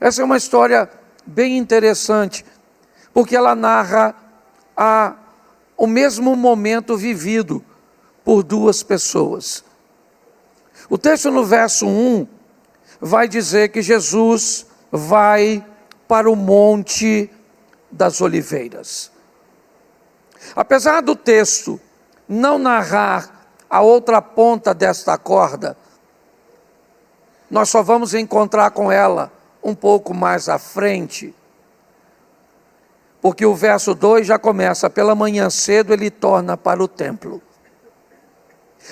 Essa é uma história bem interessante, porque ela narra o mesmo momento vivido por duas pessoas. O texto no verso 1 vai dizer que Jesus vai para o Monte das Oliveiras. Apesar do texto não narrar a outra ponta desta corda, nós só vamos encontrar com ela um pouco mais à frente, porque o verso 2 já começa: pela manhã cedo ele torna para o templo.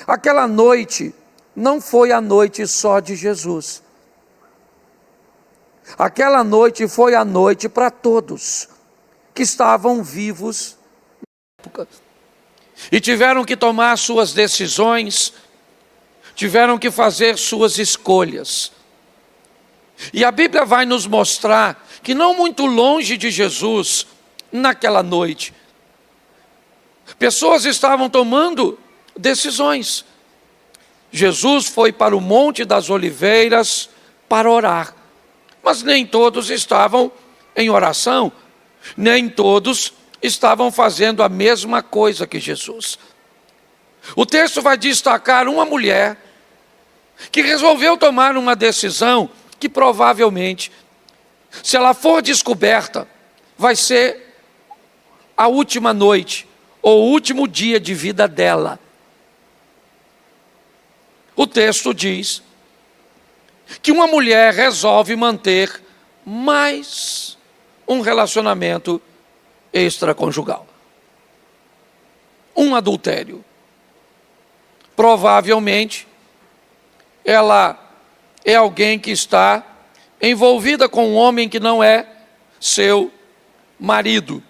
Aquela noite não foi a noite só de Jesus. Aquela noite foi a noite para todos que estavam vivos na época e tiveram que tomar suas decisões, tiveram que fazer suas escolhas. E a Bíblia vai nos mostrar que não muito longe de Jesus, naquela noite, pessoas estavam tomando decisões. Jesus foi para o Monte das Oliveiras para orar, mas nem todos estavam em oração, nem todos estavam fazendo a mesma coisa que Jesus. O texto vai destacar uma mulher que resolveu tomar uma decisão que provavelmente, se ela for descoberta, vai ser a última noite ou o último dia de vida dela. O texto diz que uma mulher resolve manter mais um relacionamento extraconjugal, um adultério. Provavelmente, ela é alguém que está envolvida com um homem que não é seu marido.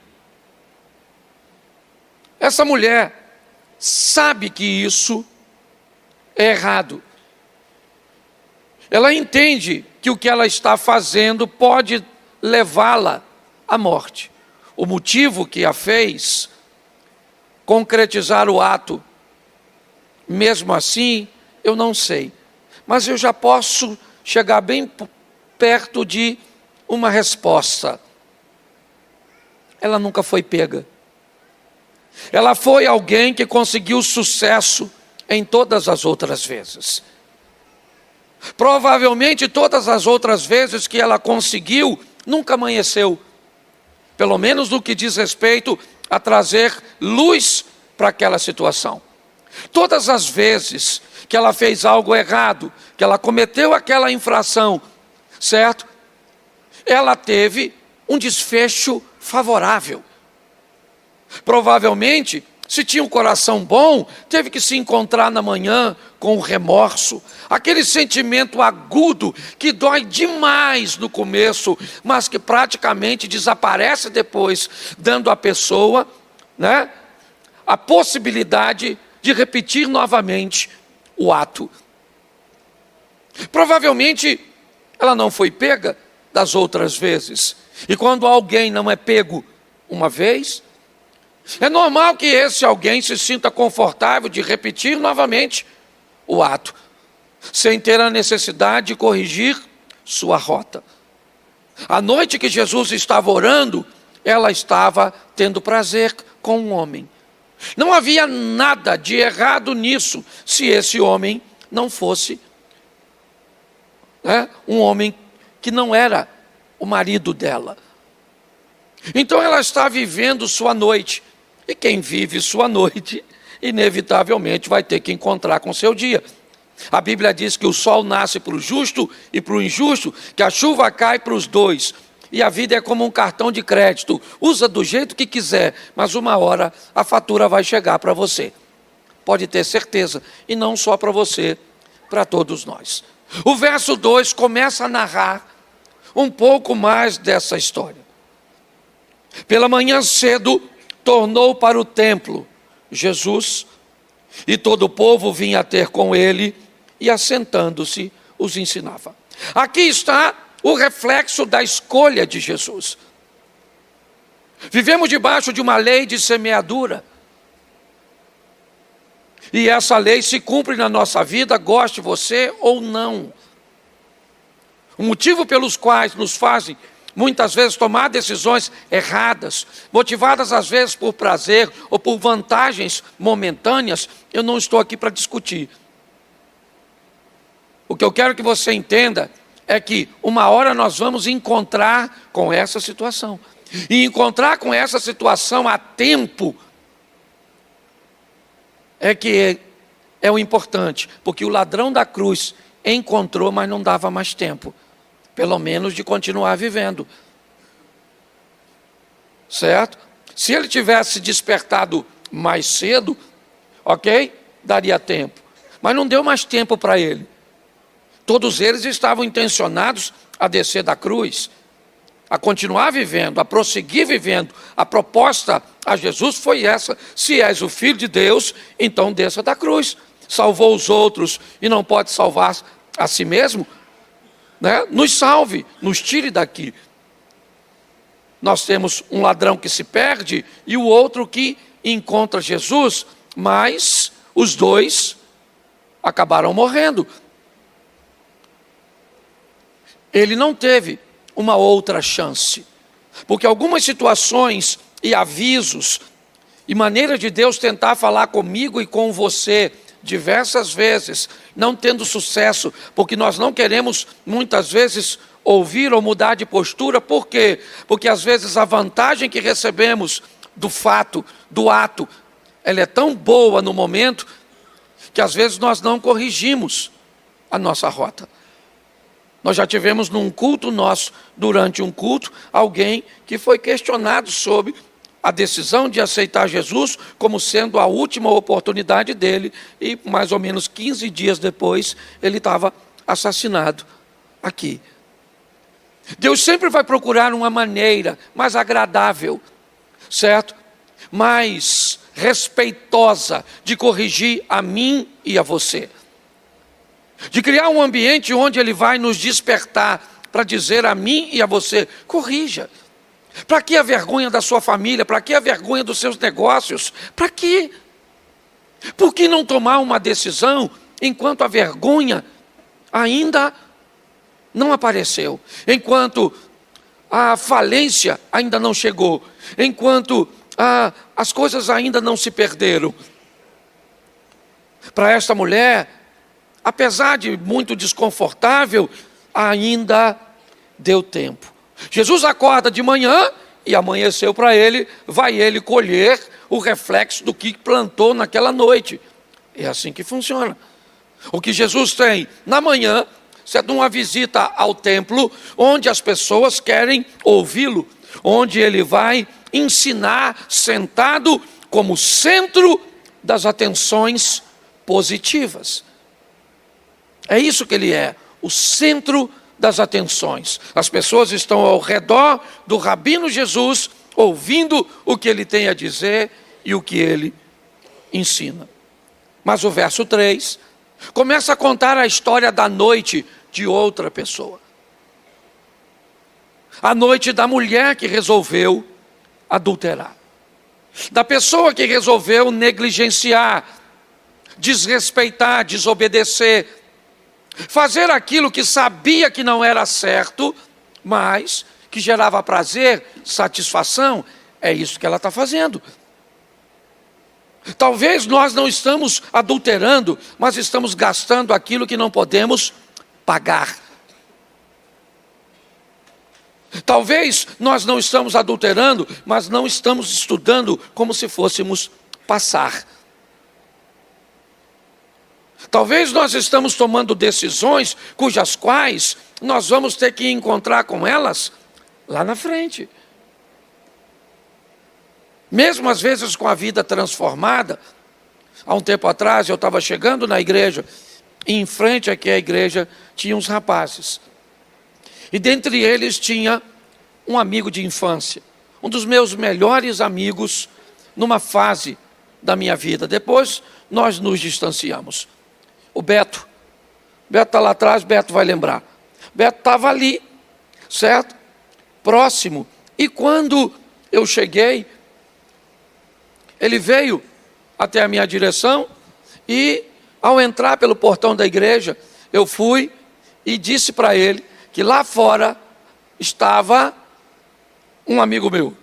Essa mulher sabe que isso é errado. Ela entende que o que ela está fazendo pode levá-la à morte. O motivo que a fez concretizar o ato, mesmo assim, eu não sei. Mas eu já posso chegar bem perto de uma resposta. Ela nunca foi pega. Ela foi alguém que conseguiu sucesso em todas as outras vezes. Provavelmente todas as outras vezes que ela conseguiu, nunca amanheceu. Pelo menos no que diz respeito a trazer luz para aquela situação. Todas as vezes que ela fez algo errado, que ela cometeu aquela infração, certo? Ela teve um desfecho favorável. Provavelmente, se tinha um coração bom, teve que se encontrar na manhã com o remorso, aquele sentimento agudo que dói demais no começo, mas que praticamente desaparece depois, dando à pessoa, né, a possibilidade de repetir novamente o ato. Provavelmente ela não foi pega das outras vezes, e quando alguém não é pego uma vez, é normal que esse alguém se sinta confortável de repetir novamente o ato, sem ter a necessidade de corrigir sua rota. A noite que Jesus estava orando, ela estava tendo prazer com um homem. Não havia nada de errado nisso, se esse homem não fosse um homem que não era o marido dela. Então ela está vivendo sua noite. E quem vive sua noite, inevitavelmente vai ter que encontrar com seu dia. A Bíblia diz que o sol nasce para o justo e para o injusto, que a chuva cai para os dois. E a vida é como um cartão de crédito. Usa do jeito que quiser, mas uma hora a fatura vai chegar para você. Pode ter certeza. E não só para você, para todos nós. O verso 2 começa a narrar um pouco mais dessa história. Pela manhã cedo, tornou para o templo Jesus, e todo o povo vinha ter com ele, e assentando-se, os ensinava. Aqui está o reflexo da escolha de Jesus. Vivemos debaixo de uma lei de semeadura, e essa lei se cumpre na nossa vida, goste você ou não. O motivo pelos quais nos fazem muitas vezes tomar decisões erradas, motivadas às vezes por prazer ou por vantagens momentâneas, eu não estou aqui para discutir. O que eu quero que você entenda é que uma hora nós vamos encontrar com essa situação. E encontrar com essa situação a tempo é que é o importante, porque o ladrão da cruz encontrou, mas não dava mais tempo, pelo menos de continuar vivendo. Certo? Se ele tivesse despertado mais cedo, ok? Daria tempo. Mas não deu mais tempo para ele. Todos eles estavam intencionados a descer da cruz, a continuar vivendo, a prosseguir vivendo. A proposta a Jesus foi essa: se és o Filho de Deus, então desça da cruz. Salvou os outros e não pode salvar a si mesmo, né? Nos salve, nos tire daqui. Nós temos um ladrão que se perde e o outro que encontra Jesus, mas os dois acabaram morrendo. Ele não teve uma outra chance, porque algumas situações e avisos e maneira de Deus tentar falar comigo e com você diversas vezes, não tendo sucesso, porque nós não queremos muitas vezes ouvir ou mudar de postura. Por quê? Porque às vezes a vantagem que recebemos do fato, do ato, ela é tão boa no momento, que às vezes nós não corrigimos a nossa rota. Nós já tivemos num culto nosso, durante um culto, alguém que foi questionado sobre a decisão de aceitar Jesus como sendo a última oportunidade dele, e mais ou menos 15 dias depois, ele estava assassinado aqui. Deus sempre vai procurar uma maneira mais agradável, certo? Mais respeitosa de corrigir a mim e a você. De criar um ambiente onde Ele vai nos despertar para dizer a mim e a você: corrija. Para que a vergonha da sua família? Para que a vergonha dos seus negócios? Para quê? Por que não tomar uma decisão enquanto a vergonha ainda não apareceu? Enquanto a falência ainda não chegou? Enquanto as coisas ainda não se perderam? Para esta mulher, apesar de muito desconfortável, ainda deu tempo. Jesus acorda de manhã e amanheceu para ele, vai ele colher o reflexo do que plantou naquela noite. É assim que funciona. O que Jesus tem na manhã é uma visita ao templo, onde as pessoas querem ouvi-lo, onde ele vai ensinar sentado como centro das atenções positivas. É isso que ele é, o centro das atenções. As pessoas estão ao redor do Rabino Jesus, ouvindo o que ele tem a dizer e o que ele ensina. Mas o verso 3 começa a contar a história da noite de outra pessoa. A noite da mulher que resolveu adulterar. Da pessoa que resolveu negligenciar, desrespeitar, desobedecer, fazer aquilo que sabia que não era certo, mas que gerava prazer, satisfação. É isso que ela está fazendo. Talvez nós não estamos adulterando, mas estamos gastando aquilo que não podemos pagar. Talvez nós não estamos adulterando, mas não estamos estudando como se fôssemos passar. Talvez nós estamos tomando decisões cujas quais nós vamos ter que encontrar com elas lá na frente. Mesmo às vezes com a vida transformada. Há um tempo atrás eu estava chegando na igreja, e em frente aqui à igreja tinha uns rapazes. E dentre eles tinha um amigo de infância, um dos meus melhores amigos numa fase da minha vida. Depois nós nos distanciamos. O Beto está lá atrás, Beto vai lembrar. Beto estava ali, certo? Próximo. E quando eu cheguei, ele veio até a minha direção e, ao entrar pelo portão da igreja, eu fui e disse para ele que lá fora estava um amigo meu.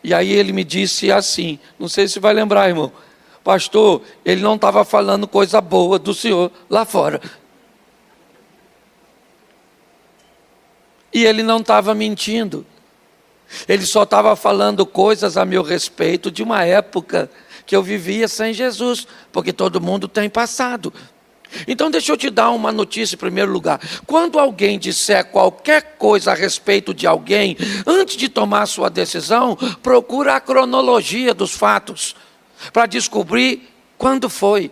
E aí ele me disse assim, não sei se vai lembrar, irmão, pastor, ele não estava falando coisa boa do senhor lá fora. E ele não estava mentindo. Ele só estava falando coisas a meu respeito de uma época que eu vivia sem Jesus, porque todo mundo tem passado. Então deixa eu te dar uma notícia em primeiro lugar. Quando alguém disser qualquer coisa a respeito de alguém, antes de tomar sua decisão, procura a cronologia dos fatos, para descobrir quando foi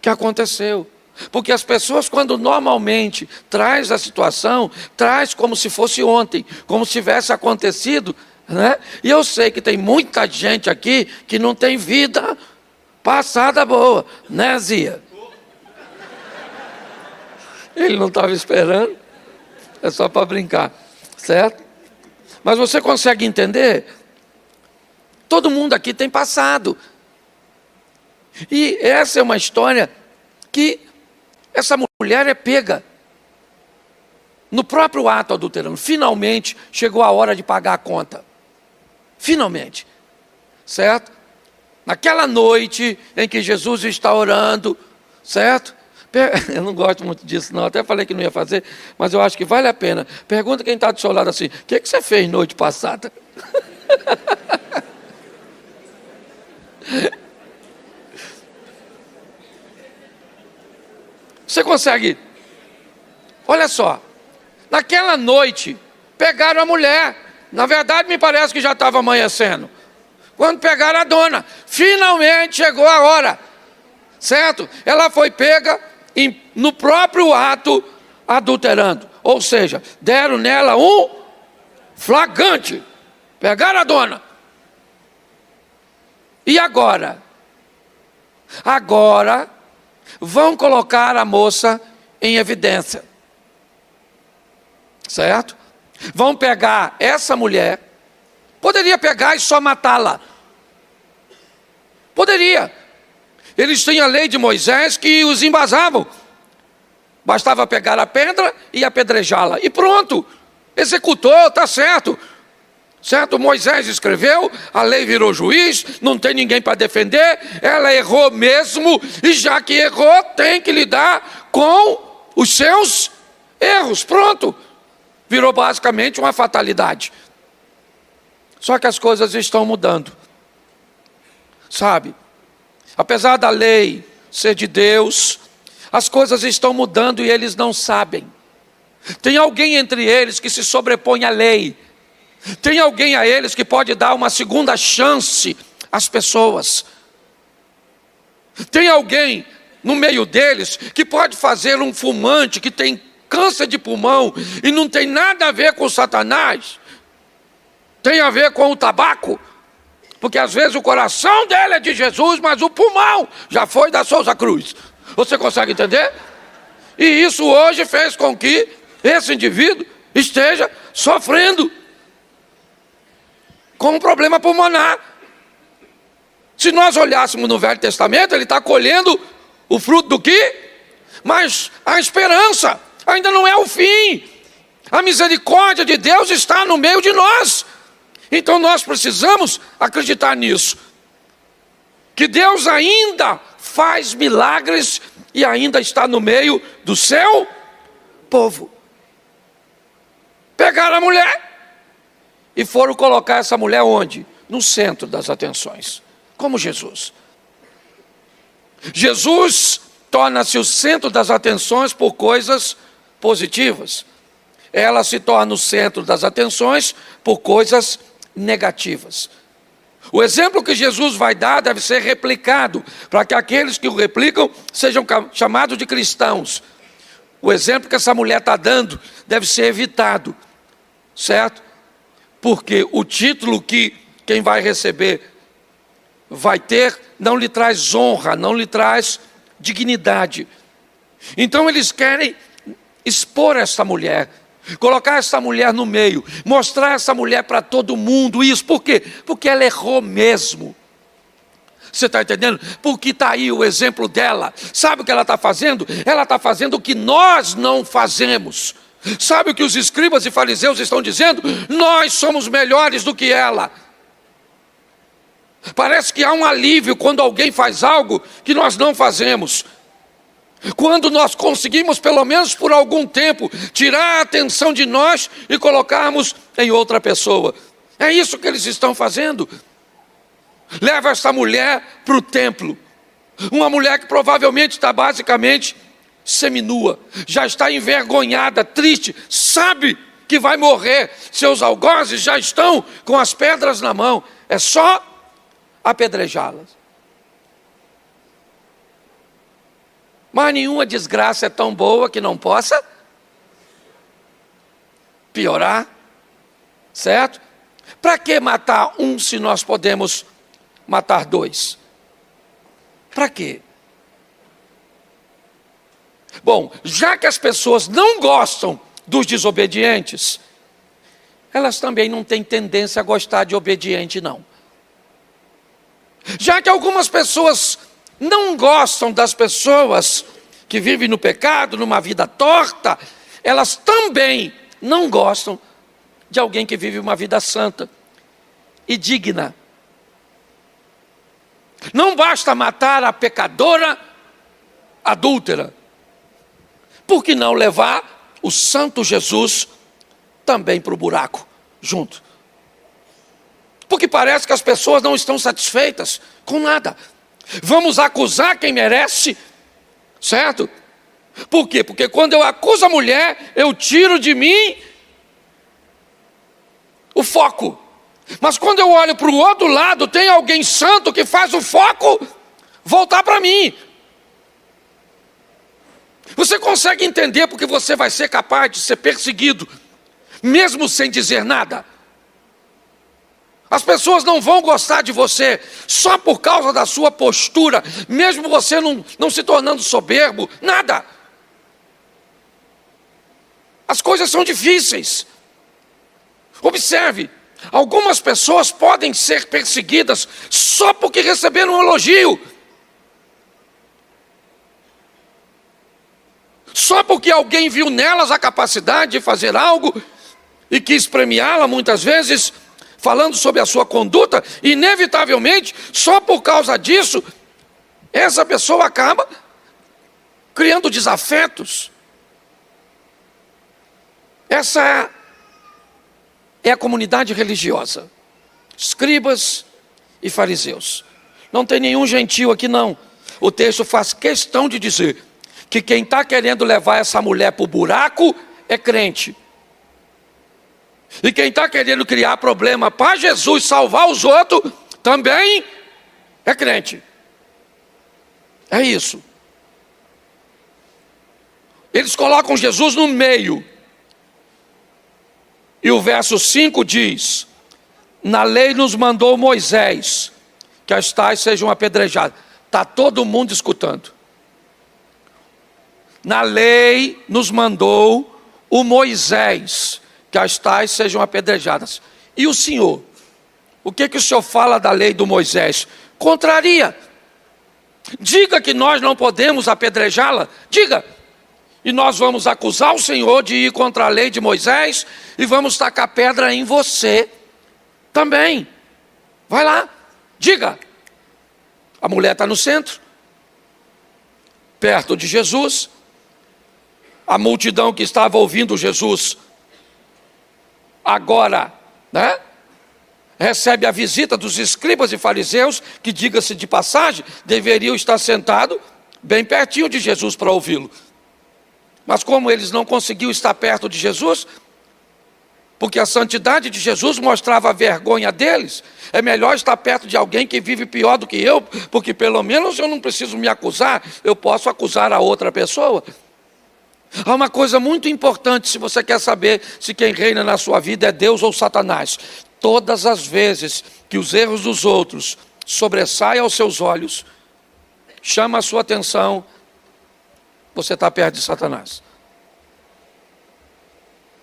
que aconteceu. Porque as pessoas, quando normalmente traz a situação, traz como se fosse ontem, como se tivesse acontecido, né? E eu sei que tem muita gente aqui que não tem vida passada boa, né, Zia? Ele não estava esperando, é só para brincar, certo? Mas você consegue entender? Todo mundo aqui tem passado. E essa é uma história que essa mulher é pega no próprio ato adulterando. Finalmente chegou a hora de pagar a conta. Finalmente, certo? Naquela noite em que Jesus está orando, certo? Eu não gosto muito disso não, até falei que não ia fazer, mas eu acho que vale a pena. Pergunta quem está do seu lado assim, o que você fez noite passada? Você consegue? Olha só, naquela noite, pegaram a mulher. Na verdade, me parece que já estava amanhecendo. Quando pegaram a dona, finalmente chegou a hora, certo? Ela foi pega no próprio ato adulterando. Ou seja, deram nela um flagrante. Pegaram a dona. E agora? Agora vão colocar a moça em evidência. Certo? Vão pegar essa mulher. Poderia pegar e só matá-la. Poderia. Eles têm a lei de Moisés que os embasavam. Bastava pegar a pedra e apedrejá-la. E pronto. Executou, está certo. Certo? Moisés escreveu, a lei virou juiz, não tem ninguém para defender, ela errou mesmo, e já que errou, tem que lidar com os seus erros. Pronto. Virou basicamente uma fatalidade. Só que as coisas estão mudando. Sabe? Apesar da lei ser de Deus, as coisas estão mudando e eles não sabem. Tem alguém entre eles que se sobrepõe à lei. Tem alguém a eles que pode dar uma segunda chance às pessoas. Tem alguém no meio deles que pode fazer um fumante que tem câncer de pulmão e não tem nada a ver com Satanás. Tem a ver com o tabaco. Porque às vezes o coração dele é de Jesus, mas o pulmão já foi da Souza Cruz. Você consegue entender? E isso hoje fez com que esse indivíduo esteja sofrendo com um problema pulmonar. Se nós olhássemos no Velho Testamento, ele está colhendo o fruto do quê? Mas a esperança ainda não é o fim. A misericórdia de Deus está no meio de nós. Então nós precisamos acreditar nisso. Que Deus ainda faz milagres e ainda está no meio do seu povo. Pegaram a mulher e foram colocar essa mulher onde? No centro das atenções, como Jesus. Jesus torna-se o centro das atenções por coisas positivas. Ela se torna o centro das atenções por coisas negativas. O exemplo que Jesus vai dar deve ser replicado, para que aqueles que o replicam sejam chamados de cristãos. O exemplo que essa mulher está dando deve ser evitado, certo? Porque o título que quem vai receber vai ter, não lhe traz honra, não lhe traz dignidade. Então eles querem expor essa mulher, colocar essa mulher no meio, mostrar essa mulher para todo mundo. Isso por quê? Porque ela errou mesmo. Você está entendendo? Porque está aí o exemplo dela. Sabe o que ela está fazendo? Ela está fazendo o que nós não fazemos. Sabe o que os escribas e fariseus estão dizendo? Nós somos melhores do que ela. Parece que há um alívio quando alguém faz algo que nós não fazemos. Quando nós conseguimos, pelo menos por algum tempo, tirar a atenção de nós e colocarmos em outra pessoa. É isso que eles estão fazendo. Leva essa mulher para o templo. Uma mulher que provavelmente está basicamente seminua. Já está envergonhada, triste. Sabe que vai morrer. Seus algozes já estão com as pedras na mão. É só apedrejá-las. Mas nenhuma desgraça é tão boa que não possa piorar. Certo? Para que matar um se nós podemos matar dois? Para quê? Bom, já que as pessoas não gostam dos desobedientes, elas também não têm tendência a gostar de obediente, não. Já que algumas pessoas não gostam das pessoas que vivem no pecado, numa vida torta, elas também não gostam de alguém que vive uma vida santa e digna. Não basta matar a pecadora adúltera. Por que não levar o santo Jesus também para o buraco, junto? Porque parece que as pessoas não estão satisfeitas com nada. Vamos acusar quem merece, certo? Por quê? Porque quando eu acuso a mulher, eu tiro de mim o foco. Mas quando eu olho para o outro lado, tem alguém santo que faz o foco voltar para mim. Você consegue entender porque você vai ser capaz de ser perseguido, mesmo sem dizer nada? As pessoas não vão gostar de você só por causa da sua postura, mesmo você não se tornando soberbo, nada. As coisas são difíceis. Observe, algumas pessoas podem ser perseguidas só porque receberam um elogio. Só porque alguém viu nelas a capacidade de fazer algo e quis premiá-la muitas vezes, falando sobre a sua conduta, inevitavelmente, só por causa disso, essa pessoa acaba criando desafetos. Essa é a comunidade religiosa, escribas e fariseus. Não tem nenhum gentil aqui não. O texto faz questão de dizer que quem está querendo levar essa mulher para o buraco é crente. E quem está querendo criar problema para Jesus salvar os outros também é crente. É isso. Eles colocam Jesus no meio. E o verso 5 diz: na lei nos mandou Moisés que as tais sejam apedrejadas. Está todo mundo escutando. Na lei nos mandou o Moisés que as tais sejam apedrejadas. E o Senhor? O que o Senhor fala da lei do Moisés? Contraria. Diga que nós não podemos apedrejá-la. Diga. E nós vamos acusar o Senhor de ir contra a lei de Moisés e vamos tacar pedra em você também. Vai lá, diga. A mulher está no centro, perto de Jesus. A multidão que estava ouvindo Jesus agora, né, recebe a visita dos escribas e fariseus, que, diga-se de passagem, deveriam estar sentados bem pertinho de Jesus para ouvi-lo. Mas como eles não conseguiam estar perto de Jesus, porque a santidade de Jesus mostrava a vergonha deles, é melhor estar perto de alguém que vive pior do que eu, porque pelo menos eu não preciso me acusar, eu posso acusar a outra pessoa. Há uma coisa muito importante se você quer saber se quem reina na sua vida é Deus ou Satanás. Todas as vezes que os erros dos outros sobressaem aos seus olhos, chama a sua atenção, você está perto de Satanás.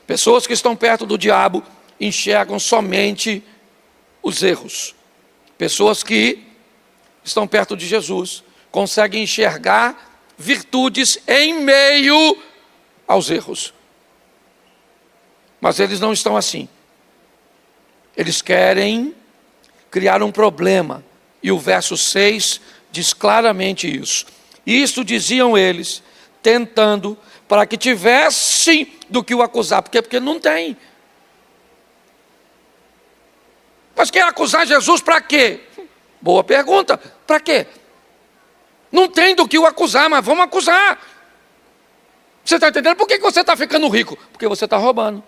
Pessoas que estão perto do diabo enxergam somente os erros. Pessoas que estão perto de Jesus, conseguem enxergar virtudes em meio aos erros. Mas eles não estão assim. Eles querem criar um problema. E o verso 6 diz claramente isso. Isto diziam eles, tentando, para que tivessem do que o acusar. Por quê? Porque não tem. Mas quer acusar Jesus para quê? Boa pergunta. Para quê? Não tem do que o acusar, mas vamos acusar. Você está entendendo? Por que você está ficando rico? Porque você está roubando.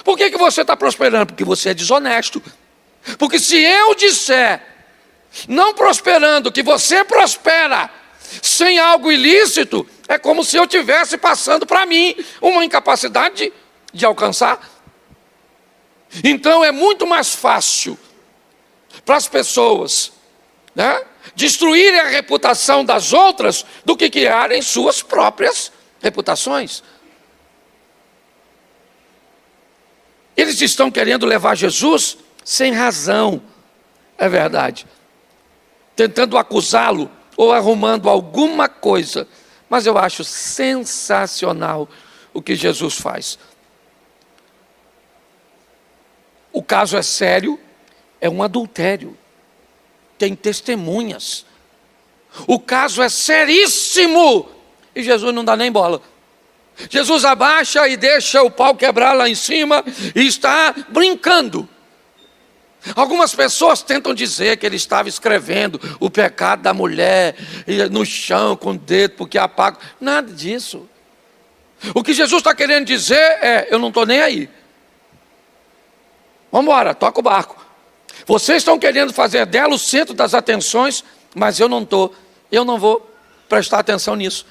Por que você está prosperando? Porque você é desonesto. Porque se eu disser, não prosperando, que você prospera sem algo ilícito, é como se eu estivesse passando para mim uma incapacidade de alcançar. Então é muito mais fácil para as pessoas, né, destruírem a reputação das outras do que criarem suas próprias reputações. Eles estão querendo levar Jesus sem razão, é verdade, tentando acusá-lo ou arrumando alguma coisa. Mas eu acho sensacional o que Jesus faz. O caso é sério, é um adultério, tem testemunhas. O caso é seríssimo e Jesus não dá nem bola. Jesus abaixa e deixa o pau quebrar lá em cima e está brincando. Algumas pessoas tentam dizer que ele estava escrevendo o pecado da mulher no chão com o dedo porque apaga. Nada disso. O que Jesus está querendo dizer é: eu não estou nem aí. Vamos embora, toca o barco. Vocês estão querendo fazer dela o centro das atenções, mas eu não estou. Eu não vou prestar atenção nisso.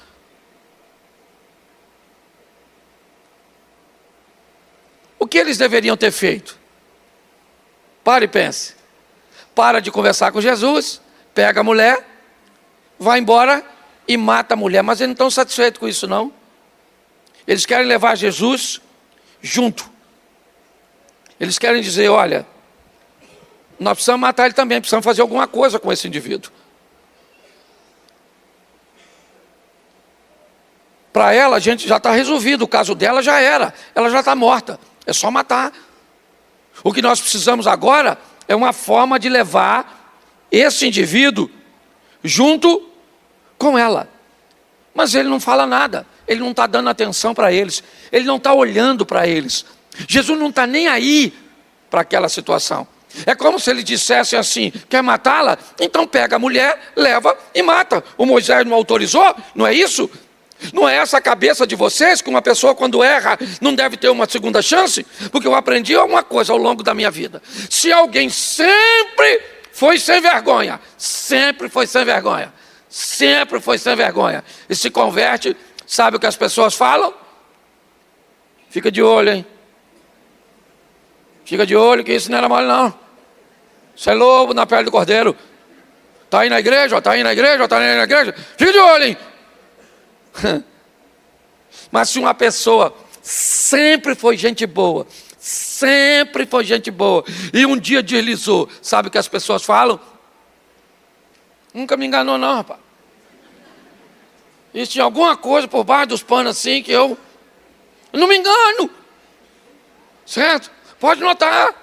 O que eles deveriam ter feito? Pare e pense. Para de conversar com Jesus, pega a mulher, vai embora e mata a mulher. Mas eles não estão satisfeitos com isso, não. Eles querem levar Jesus junto. Eles querem dizer: olha, nós precisamos matar ele também, precisamos fazer alguma coisa com esse indivíduo. Para ela, a gente já está resolvido, o caso dela já era, ela já está morta, é só matar. O que nós precisamos agora é uma forma de levar esse indivíduo junto com ela. Mas ele não fala nada, ele não está dando atenção para eles, ele não está olhando para eles. Jesus não está nem aí para aquela situação. É como se ele dissesse assim: quer matá-la? Então pega a mulher, leva e mata. O Moisés não autorizou? Não é isso? Não é essa a cabeça de vocês, que uma pessoa quando erra não deve ter uma segunda chance? Porque eu aprendi uma coisa ao longo da minha vida: se alguém sempre foi sem vergonha, sempre foi sem vergonha, sempre foi sem vergonha, e se converte, sabe o que as pessoas falam? Fica de olho, hein? Fica de olho que isso não era mole não. Isso é lobo na pele do cordeiro. Está aí na igreja, está aí na igreja, está aí na igreja. Fica de olho, hein? Mas se uma pessoa sempre foi gente boa, sempre foi gente boa, e um dia deslizou, sabe o que as pessoas falam? Nunca me enganou não, rapaz. Isso tinha alguma coisa por baixo dos panos assim que eu não me engano. Certo? Pode notar.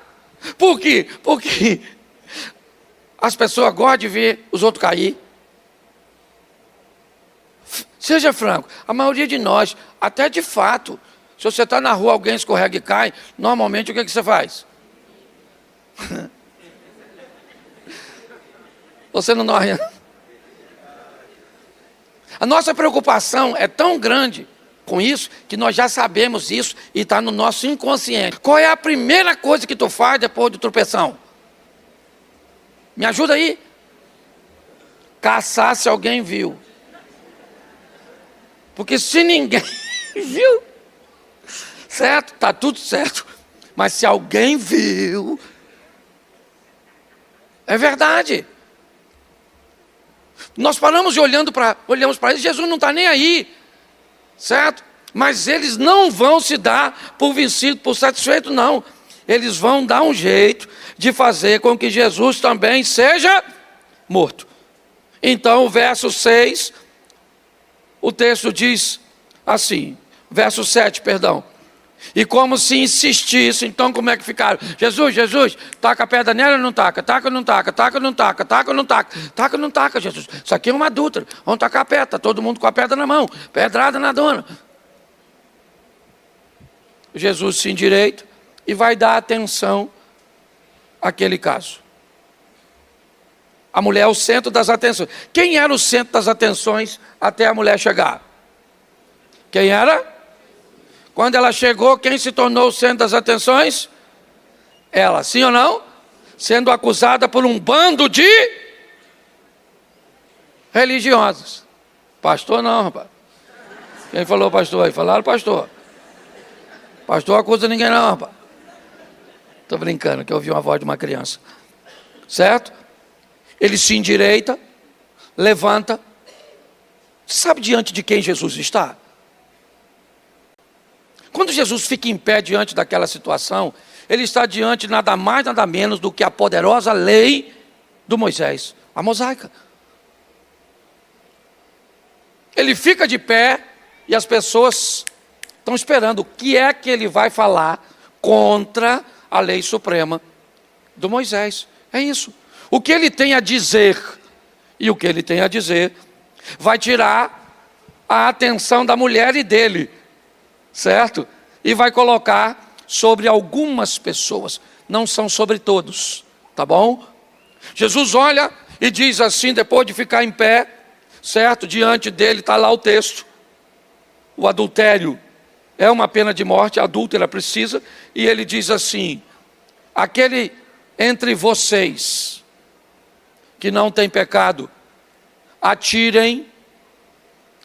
Por quê? Porque as pessoas gostam de ver os outros cair. Seja franco, a maioria de nós, até de fato, se você está na rua, alguém escorrega e cai, normalmente o que você faz? Você não morre. A nossa preocupação é tão grande com isso, que nós já sabemos isso e está no nosso inconsciente. Qual é a primeira coisa que tu faz depois de tropeção? Me ajuda aí. Caçar se alguém viu. Porque se ninguém viu, certo? Está tudo certo. Mas se alguém viu, é verdade. Nós paramos e olhamos para eles, Jesus não está nem aí, certo? Mas eles não vão se dar por vencido, por satisfeito, não. Eles vão dar um jeito de fazer com que Jesus também seja morto. Então, o verso 6, o texto diz assim, verso 7, perdão. E como se insistisse, então como é que ficaram? Jesus, taca a pedra nela ou não taca? Taca ou não taca? Taca ou não taca? Taca ou não taca? Taca ou não taca, Jesus? Isso aqui é uma adúltera. Vamos tacar a pedra, tá todo mundo com a pedra na mão. Pedrada na dona. Jesus se endireita e vai dar atenção àquele caso. A mulher é o centro das atenções. Quem era o centro das atenções até a mulher chegar? Quem era? Quando ela chegou, quem se tornou o centro das atenções? Ela, sim ou não? Sendo acusada por um bando de religiosos. Pastor não, rapaz. Quem falou pastor aí? Falaram pastor. Pastor acusa ninguém não, rapaz. Estou brincando, que eu ouvi uma voz de uma criança. Certo? Ele se endireita, levanta. Sabe diante de quem Jesus está? Quando Jesus fica em pé diante daquela situação, ele está diante de nada mais, nada menos do que a poderosa lei do Moisés, a mosaica. Ele fica de pé e as pessoas estão esperando o que é que ele vai falar contra a lei suprema do Moisés. É isso. O que ele tem a dizer, e o que ele tem a dizer, vai tirar a atenção da mulher e dele, certo? E vai colocar sobre algumas pessoas, não são sobre todos, tá bom? Jesus olha e diz assim, depois de ficar em pé, certo? Diante dele está lá o texto. O adultério é uma pena de morte, a adúltera precisa, e ele diz assim: aquele entre vocês que não tem pecado, atirem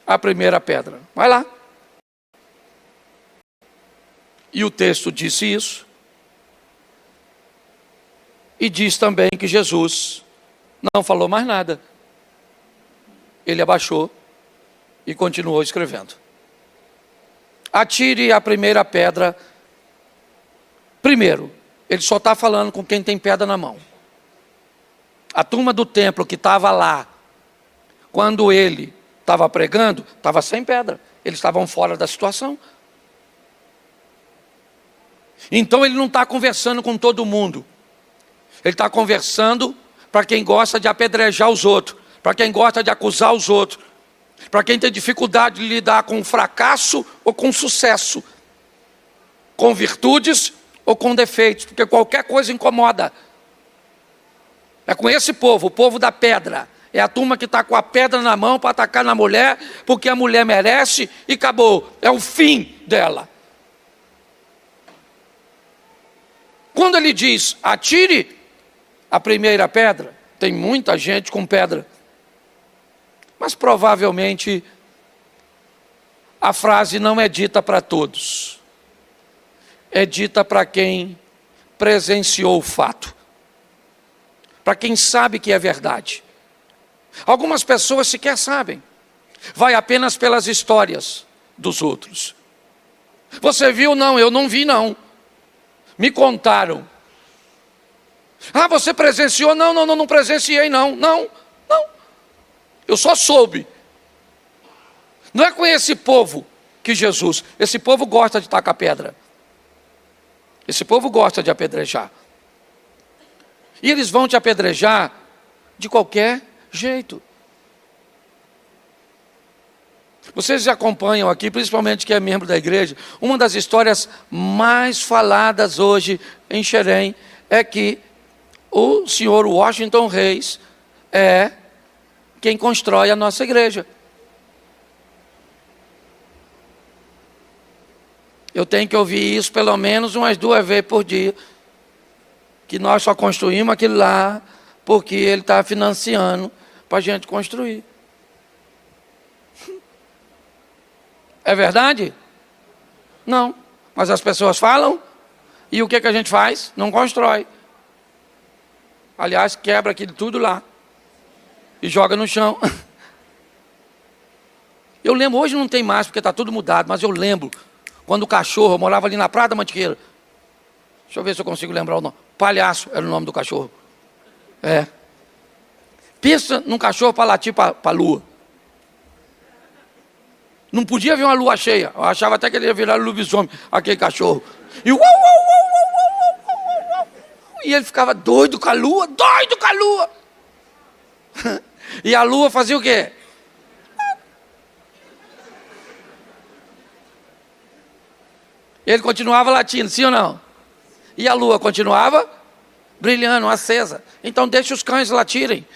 a primeira pedra. Vai lá. E o texto disse isso. E diz também que Jesus não falou mais nada. Ele abaixou e continuou escrevendo. Atire a primeira pedra. Primeiro, ele só está falando com quem tem pedra na mão. A turma do templo que estava lá, quando ele estava pregando, estava sem pedra. Eles estavam fora da situação. Então ele não está conversando com todo mundo. Ele está conversando para quem gosta de apedrejar os outros, para quem gosta de acusar os outros, para quem tem dificuldade de lidar com fracasso ou com sucesso, com virtudes ou com defeitos, porque qualquer coisa incomoda. É com esse povo, o povo da pedra. É a turma que está com a pedra na mão para atacar na mulher, porque a mulher merece e acabou. É o fim dela. Quando ele diz, atire a primeira pedra, tem muita gente com pedra. Mas provavelmente a frase não é dita para todos. É dita para quem presenciou o fato. Para quem sabe que é verdade. Algumas pessoas sequer sabem. Vai apenas pelas histórias dos outros. Você viu? Não, eu não vi não. Me contaram. Ah, você presenciou? Não presenciei não. Não. Eu só soube. Não é com esse povo que Jesus, esse povo gosta de tacar pedra. Esse povo gosta de apedrejar. E eles vão te apedrejar de qualquer jeito. Vocês acompanham aqui, principalmente quem é membro da igreja, uma das histórias mais faladas hoje em Xerém é que o senhor Washington Reis é quem constrói a nossa igreja. Eu tenho que ouvir isso pelo menos umas 2 vezes por dia, que nós só construímos aquilo lá porque ele está financiando para a gente construir. É verdade? Não. Mas as pessoas falam, e o que a gente faz? Não constrói. Aliás, quebra aquilo tudo lá e joga no chão. Eu lembro, hoje não tem mais porque está tudo mudado, mas eu lembro quando o cachorro, eu morava ali na Praia da Mantiqueira. Deixa eu ver se eu consigo lembrar o nome. Palhaço era o nome do cachorro. É. Pensa num cachorro para latir para a lua. Não podia ver uma lua cheia. Eu achava até que ele ia virar lobisomem, aquele cachorro. E uau, uau, uau, uau, uau, uau, uau. E ele ficava doido com a lua, doido com a lua. E a lua fazia o quê? Ele continuava latindo, sim ou não? E a lua continuava brilhando, acesa. Então deixe os cães latirem.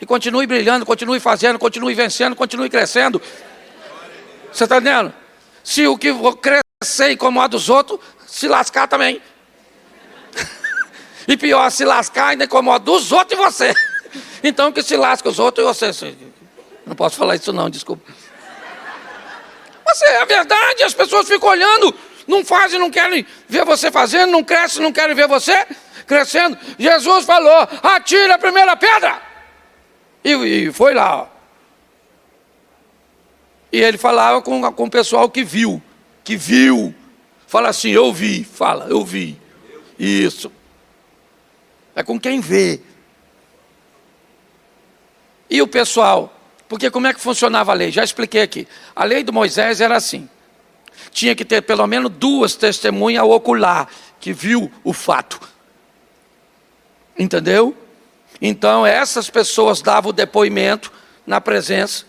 E continue brilhando, continue fazendo, continue vencendo, continue crescendo. Você está entendendo? Se o que crescer incomoda os outros, se lascar também. E pior, se lascar ainda incomoda os outros e você. Então que se lasca os outros e você. Não posso falar isso não, desculpa. Mas é a verdade, as pessoas ficam olhando, não fazem, não querem ver você fazendo, não crescem, não querem ver você crescendo. Jesus falou, atira a primeira pedra. E foi lá, ó. E ele falava com o pessoal que viu. Fala assim, eu vi, fala, eu vi. Isso. É com quem vê. E o pessoal, porque como é que funcionava a lei? Já expliquei aqui. A lei de Moisés era assim. Tinha que ter pelo menos 2 testemunhas ocular que viu o fato. Entendeu? Então essas pessoas davam o depoimento na presença.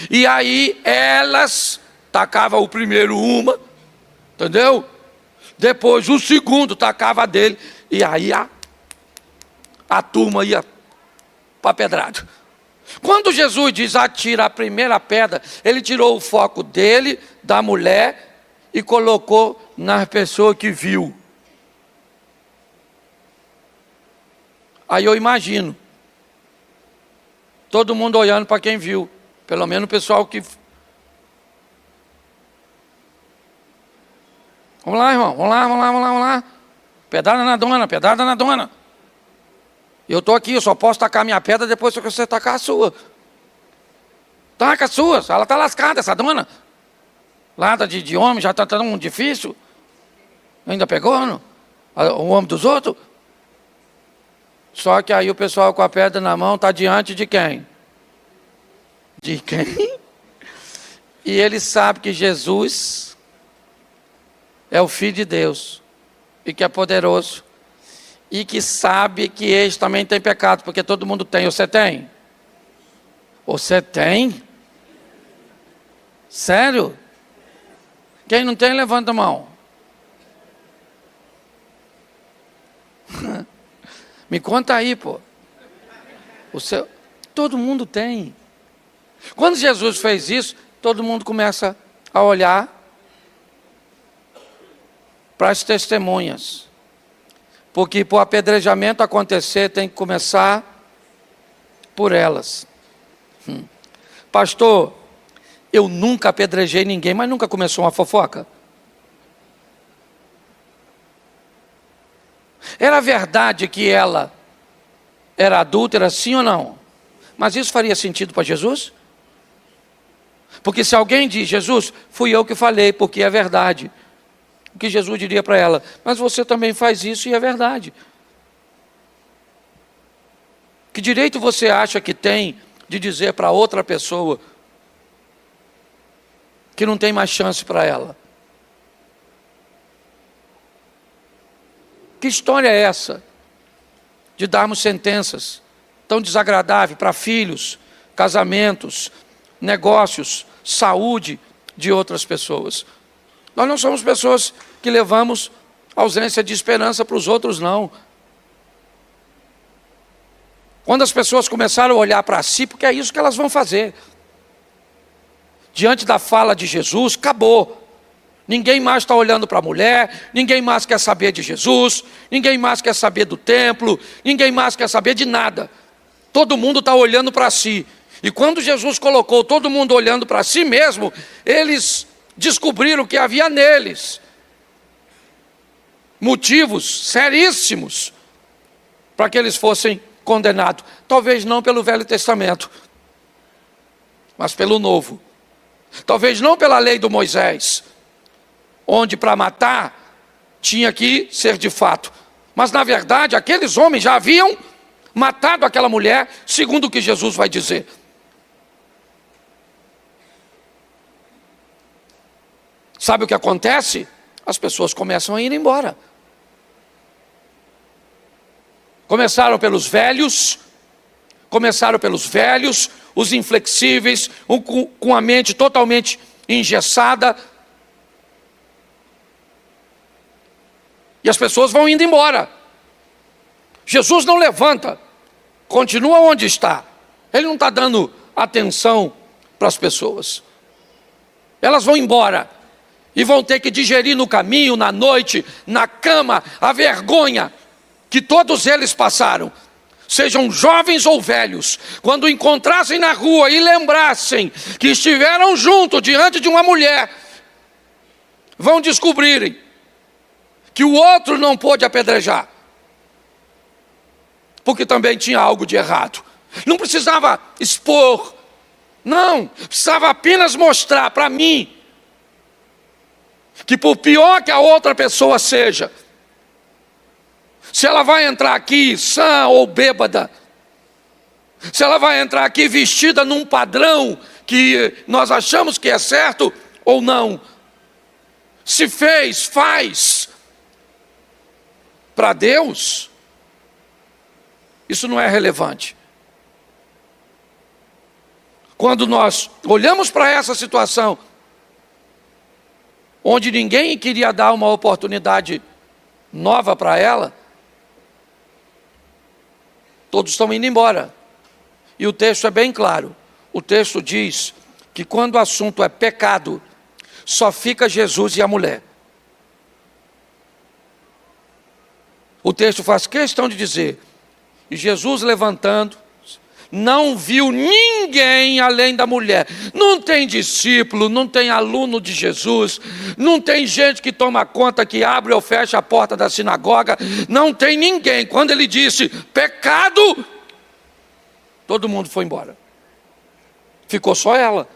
E aí elas tacavam o primeiro uma, entendeu? Depois o segundo tacava a dele. E aí a turma ia para a pedrada. Quando Jesus diz atira a primeira pedra, ele tirou o foco dele, da mulher, e colocou na pessoa que viu. Aí eu imagino todo mundo olhando para quem viu. Pelo menos o pessoal que... Vamos lá, irmão, vamos lá. Pedrada na dona. Eu estou aqui, eu só posso tacar minha pedra depois que você tacar a sua. Taca a sua, ela está lascada, essa dona. Lada de homem, já está tão difícil. Ainda pegou, não? O homem dos outros. Só que aí o pessoal com a pedra na mão está diante de quem? De quem? E ele sabe que Jesus é o Filho de Deus. E que é poderoso. E que sabe que eles também têm pecado. Porque todo mundo tem. Você tem? Você tem? Sério? Quem não tem, levanta a mão. Me conta aí, pô. Todo mundo tem. Quando Jesus fez isso, todo mundo começa a olhar para as testemunhas. Porque para o apedrejamento acontecer, tem que começar por elas. Pastor, eu nunca apedrejei ninguém, mas nunca começou uma fofoca? Era verdade que ela era adúltera, sim ou não? Mas isso faria sentido para Jesus? Porque se alguém diz, Jesus, fui eu que falei, porque é verdade. O que Jesus diria para ela? Mas você também faz isso e é verdade. Que direito você acha que tem de dizer para outra pessoa que não tem mais chance para ela? Que história é essa de darmos sentenças tão desagradáveis para filhos, casamentos, negócios, saúde de outras pessoas? Nós não somos pessoas que levamos ausência de esperança para os outros, não. Quando as pessoas começaram a olhar para si, porque é isso que elas vão fazer. Diante da fala de Jesus, acabou. Ninguém mais está olhando para a mulher, ninguém mais quer saber de Jesus, ninguém mais quer saber do templo, ninguém mais quer saber de nada. Todo mundo está olhando para si. E quando Jesus colocou todo mundo olhando para si mesmo, eles descobriram que havia neles motivos seríssimos para que eles fossem condenados. Talvez não pelo Velho Testamento, mas pelo Novo. Talvez não pela lei do Moisés, onde para matar tinha que ser de fato. Mas na verdade, aqueles homens já haviam matado aquela mulher, segundo o que Jesus vai dizer. Sabe o que acontece? As pessoas começam a ir embora. Começaram pelos velhos, os inflexíveis, com a mente totalmente engessada. E as pessoas vão indo embora. Jesus não levanta, continua onde está. Ele não está dando atenção para as pessoas. Elas vão embora e vão ter que digerir no caminho, na noite, na cama, a vergonha que todos eles passaram. Sejam jovens ou velhos, quando encontrassem na rua e lembrassem que estiveram juntos diante de uma mulher, vão descobrirem que o outro não pôde apedrejar, porque também tinha algo de errado. Não precisava expor, não, precisava apenas mostrar para mim que por pior que a outra pessoa seja, se ela vai entrar aqui sã ou bêbada, se ela vai entrar aqui vestida num padrão que nós achamos que é certo ou não, se faz, para Deus, isso não é relevante. Quando nós olhamos para essa situação, onde ninguém queria dar uma oportunidade nova para ela, todos estão indo embora. E o texto é bem claro. O texto diz que quando o assunto é pecado, só fica Jesus e a mulher. O texto faz questão de dizer, e Jesus levantando, não viu ninguém além da mulher. Não tem discípulo, não tem aluno de Jesus, não tem gente que toma conta, que abre ou fecha a porta da sinagoga, não tem ninguém. Quando ele disse pecado, todo mundo foi embora. Ficou só ela.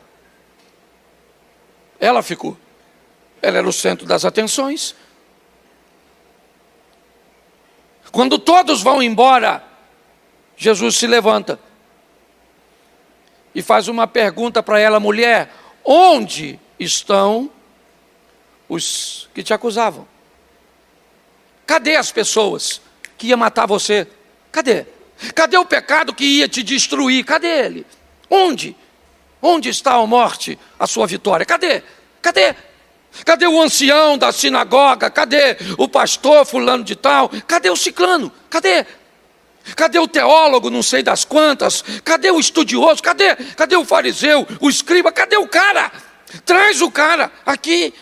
Ela ficou. Ela era o centro das atenções. Quando todos vão embora, Jesus se levanta e faz uma pergunta para ela: mulher, onde estão os que te acusavam? Cadê as pessoas que iam matar você? Cadê? Cadê o pecado que ia te destruir? Cadê ele? Onde? Onde está a morte, a sua vitória? Cadê? Cadê? Cadê o ancião da sinagoga? Cadê o pastor fulano de tal? Cadê o ciclano? Cadê? Cadê o teólogo, não sei das quantas? Cadê o estudioso? Cadê o fariseu, o escriba? Cadê o cara? Traz o cara aqui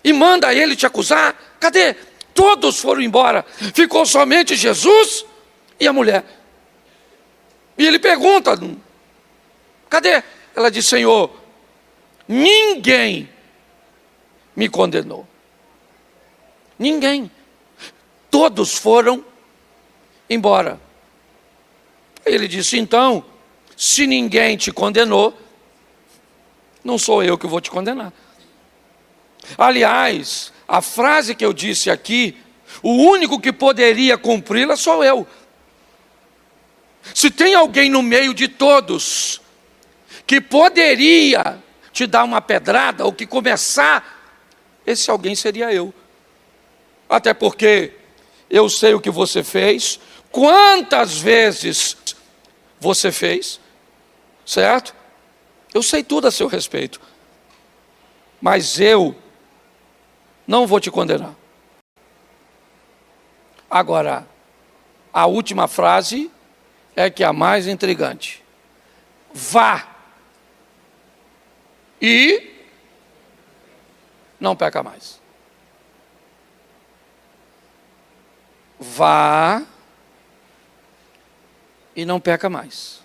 e manda ele te acusar. Cadê? Todos foram embora. Ficou somente Jesus e a mulher. E ele pergunta: cadê? Ela diz: Senhor, ninguém me condenou. Ninguém. Todos foram embora. Ele disse: então, se ninguém te condenou, não sou eu que vou te condenar. Aliás, a frase que eu disse aqui, o único que poderia cumpri-la sou eu. Se tem alguém no meio de todos que poderia te dar uma pedrada ou que começar, esse alguém seria eu. Até porque eu sei o que você fez, quantas vezes você fez, certo? Eu sei tudo a seu respeito, mas eu não vou te condenar. Agora, a última frase é que é a mais intrigante. Vá e não peca mais. Vá e não peca mais.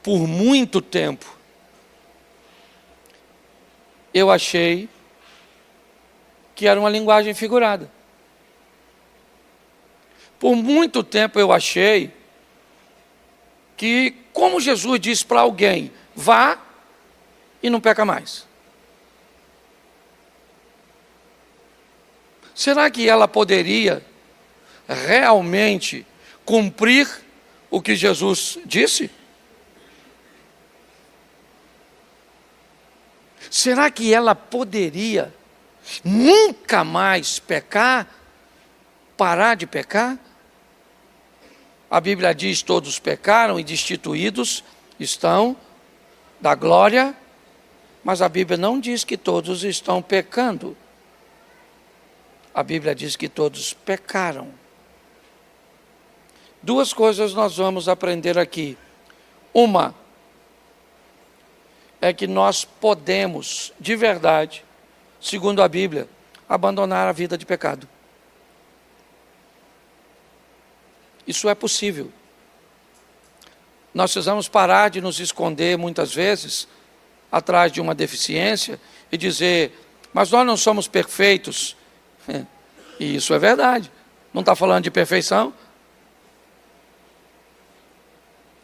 Por muito tempo, eu achei que era uma linguagem figurada. Por muito tempo eu achei que, como Jesus disse para alguém, vá e não peca mais. será que ela poderia realmente cumprir o que Jesus disse? Será que ela poderia nunca mais pecar, parar de pecar? A Bíblia diz: todos pecaram e destituídos estão da glória, mas a Bíblia não diz que todos estão pecando. A Bíblia diz que todos pecaram. Duas coisas nós vamos aprender aqui. Uma é que nós podemos, de verdade, segundo a Bíblia, abandonar a vida de pecado. Isso é possível. Nós precisamos parar de nos esconder muitas vezes atrás de uma deficiência e dizer: mas nós não somos perfeitos. E isso é verdade. Não está falando de perfeição?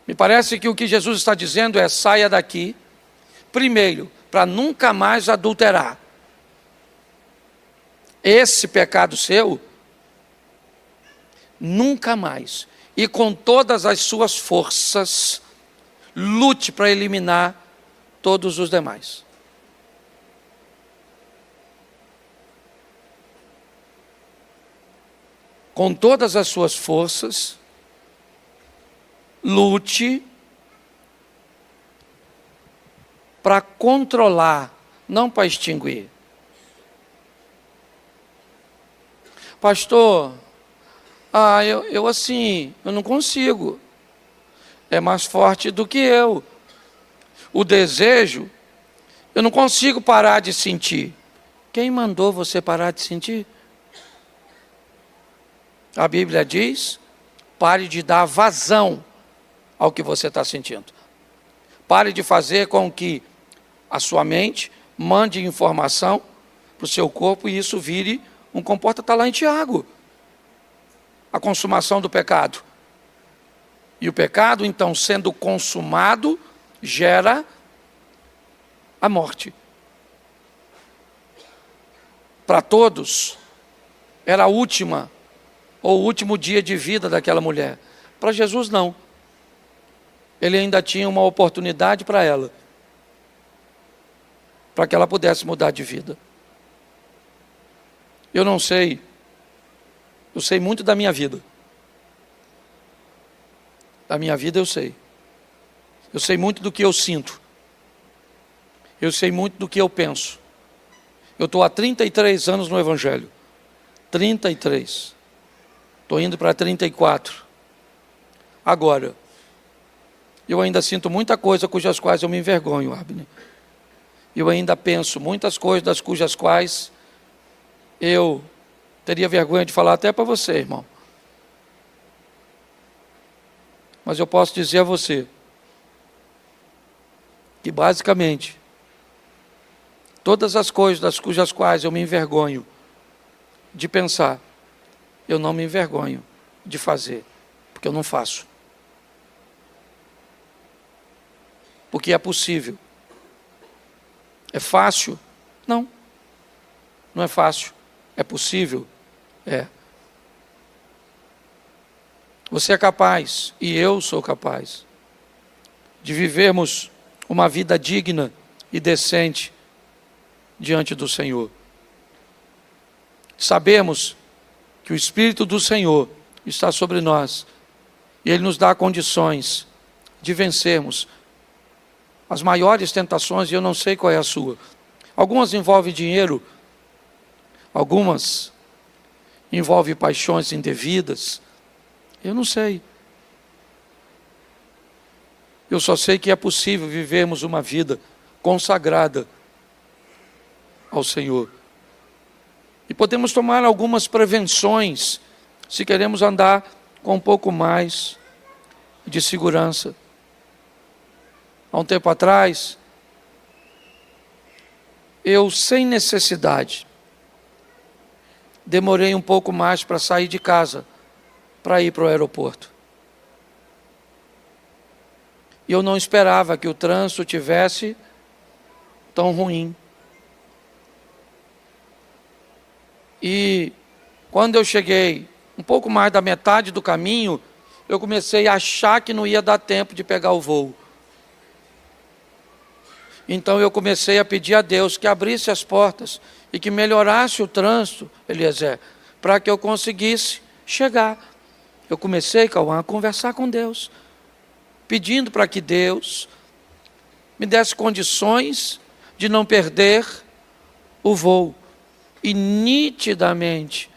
Me parece que o que Jesus está dizendo é: saia daqui, primeiro, para nunca mais adulterar. Esse pecado seu, nunca mais. E com todas as suas forças, lute para eliminar todos os demais. Com todas as suas forças, lute para controlar, não para extinguir. Pastor, eu não consigo. É mais forte do que eu. O desejo, eu não consigo parar de sentir. Quem mandou você parar de sentir? A Bíblia diz: pare de dar vazão ao que você está sentindo. Pare de fazer com que a sua mente mande informação para o seu corpo e isso vire um comportamento. Está lá em Tiago. A consumação do pecado. E o pecado, então, sendo consumado, gera a morte. Para todos, era a última, ou o último dia de vida daquela mulher. Para Jesus, não. Ele ainda tinha uma oportunidade para ela, para que ela pudesse mudar de vida. Eu não sei. Eu sei muito da minha vida. Da minha vida eu sei. Eu sei muito do que eu sinto. Eu sei muito do que eu penso. Eu estou há 33 anos no Evangelho. 33. Estou indo para 34. Agora, eu ainda sinto muita coisa cujas quais eu me envergonho, Abner. Eu ainda penso muitas coisas das cujas quais eu teria vergonha de falar até para você, irmão. Mas eu posso dizer a você que basicamente todas as coisas das cujas quais eu me envergonho de pensar, eu não me envergonho de fazer, porque eu não faço. Porque é possível. É fácil? Não. Não é fácil. É possível? É. Você é capaz, e eu sou capaz, de vivermos uma vida digna e decente diante do Senhor. Sabemos que o Espírito do Senhor está sobre nós, e Ele nos dá condições de vencermos as maiores tentações, e eu não sei qual é a sua. Algumas envolvem dinheiro, algumas envolvem paixões indevidas, eu não sei. Eu só sei que é possível vivermos uma vida consagrada ao Senhor. E podemos tomar algumas prevenções, se queremos andar com um pouco mais de segurança. Há um tempo atrás, eu, sem necessidade, demorei um pouco mais para sair de casa, para ir para o aeroporto. E eu não esperava que o trânsito tivesse tão ruim. E Quando eu cheguei um pouco mais da metade do caminho, eu comecei a achar que não ia dar tempo de pegar o voo. Então eu comecei a pedir a Deus que abrisse as portas e que melhorasse o trânsito, Eliezer, para que eu conseguisse chegar. Eu comecei, Cauã, a conversar com Deus, pedindo para que Deus me desse condições de não perder o voo. E nitidamente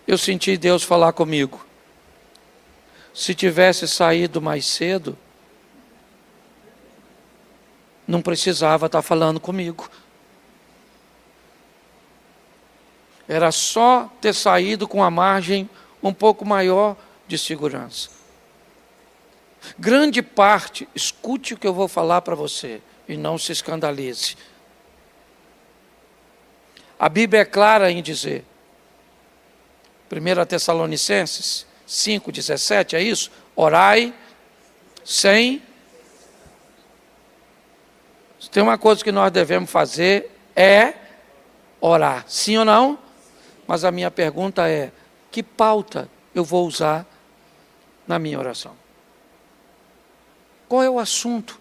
eu senti Deus falar comigo. Se tivesse saído mais cedo, não precisava estar falando comigo. Era só ter saído com a margem um pouco maior de segurança. Grande parte, escute o que eu vou falar para você e não se escandalize. A Bíblia é clara em dizer, 1 Tessalonicenses 5,17, é isso? Orai sem... Se tem uma coisa que nós devemos fazer é orar, sim ou não? Mas a minha pergunta é, que pauta eu vou usar na minha oração? Qual é o assunto?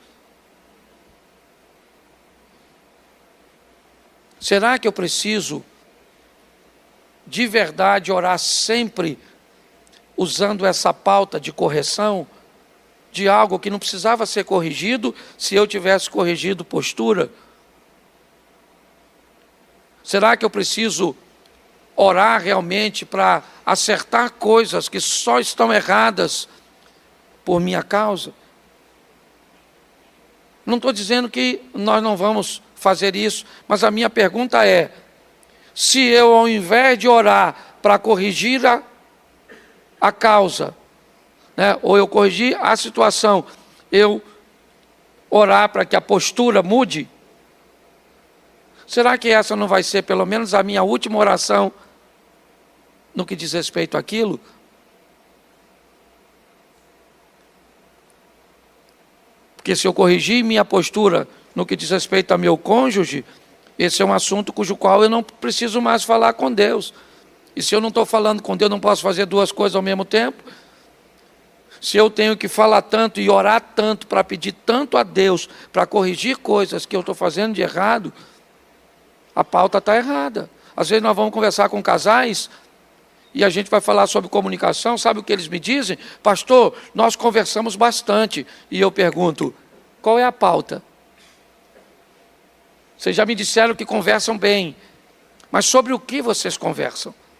Será que eu preciso de verdade orar sempre usando essa pauta de correção de algo que não precisava ser corrigido se eu tivesse corrigido postura? Será que eu preciso orar realmente para acertar coisas que só estão erradas por minha causa? Não estou dizendo que nós não vamos fazer isso, mas a minha pergunta é, se eu, ao invés de orar para corrigir a causa, né, ou eu corrigir a situação, eu orar para que a postura mude, será que essa não vai ser pelo menos a minha última oração no que diz respeito àquilo? Porque se eu corrigir minha postura no que diz respeito a meu cônjuge, esse é um assunto cujo qual eu não preciso mais falar com Deus. E se eu não estou falando com Deus, não posso fazer duas coisas ao mesmo tempo? Se eu tenho que falar tanto e orar tanto para pedir tanto a Deus para corrigir coisas que eu estou fazendo de errado, a pauta está errada. Às vezes nós vamos conversar com casais e a gente vai falar sobre comunicação, sabe o que eles me dizem? Pastor, nós conversamos bastante. E eu pergunto, qual é a pauta? Vocês já me disseram que conversam bem, mas sobre o que vocês conversam?